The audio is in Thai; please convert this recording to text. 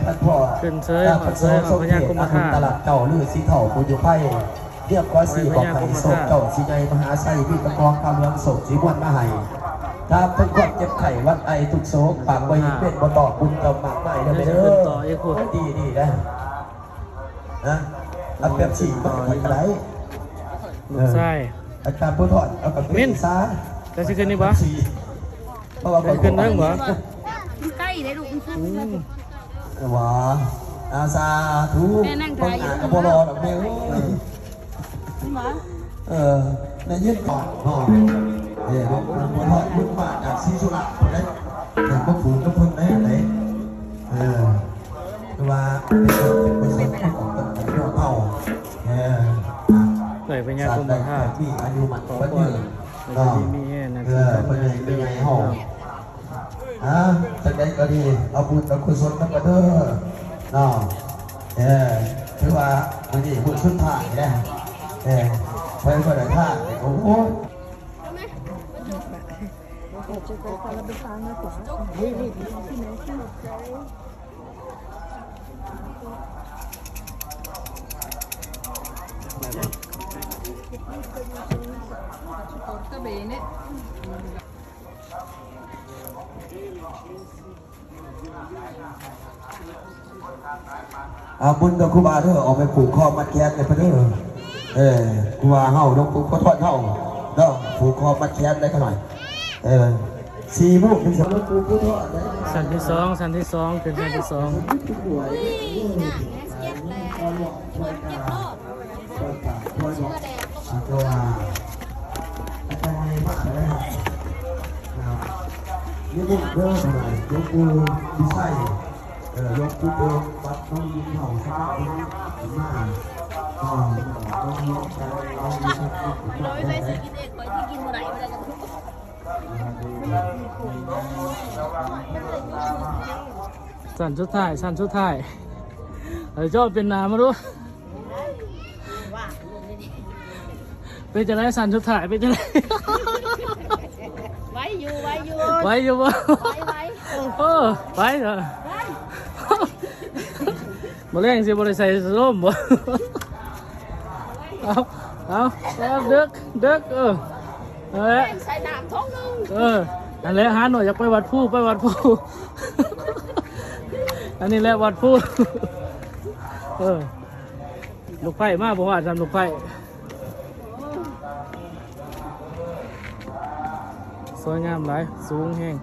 พันพ่อขึ้นเชยหอดเชยหอดพญากุมารตลาดเก่าลือสีเถ่าปุญญไพ่เรียบร้อยสีบอกไห้โศกเก่าสีใหญ่มหาไส้พี่ตะกองคำเมืองโศกสีวันมาไห้ถ้าเป็นความเจ็บไข้วัดไอทุกโศกปากไว้เป็นบ่ต่อบุญเก่าหมากใหม่เด้อเด้อดีนะนะเอาแบบสีก็ไม่เป็นไรใช่อาจารย์ผู้ถอดเอากับมิ้นซาจะสิขึ้นนี่ปะเพราะว่าจะขึ้นนั่งปะใกล้เลยลูกว้าอาซาทูต้องอ่านกับพอรอแบบเมลในยืดก่อนเนี่ยลูกผู้ถอดบุญบาทจากซีสุระได้แต่ก็ฝูงก็เพิ่งได้ไหนว่าเป็นคนของตำรวจเผ่าไหนพญากุมารมีอายุมันก็เยอะมีนะ เป็นไงห้องจากนั้นก็ดีเอาบุญเอากุศลมันก็เด้อถือว่าวันนี้บุญสุดท้ายนะไปก็ได้ท่าโอ้โหบุญกับครูบาเด้อออกไปผูกคอมัดแขนในพระเด้อครูบาเฮาต้องผูกก็ทอดเฮาเนาะผูกคอมัดแขนได้ขน่อยสี่พวกเป็นสำหรับผูกทอดสันที่สองเป็นสันที่สองนี่นะเก็บแล้วเก็บรอบเชื่อแดงก็ว่าอาจารย์มากเลยนี่พวกเด้อหน่อยยกมือพิไสยกปุ๊บวัดต้องยิงเข่าสักนิดมากต้องยิงใจต้องยิงสักนิดน้อยใส่สีกินเองไปที่กินไหนไม่ได้กันทุกสันชุดถ่ายเจ้าเป็นนามาดูเป็นจะไรสันชุดถ่ายเป็นจะไรไว้อยู่บ่ไว้เหรอมาเล่นสิบริษัทส้มบ่เอาเด็กใส่น้ำท้องนึงอันนี้หาหน่อยอยากไปวัดผู้อันนี้แหละวัดผู้ลูกไผ่มากบอกว่าทำลูกไผ่สวยงามหลายสูงแห้ง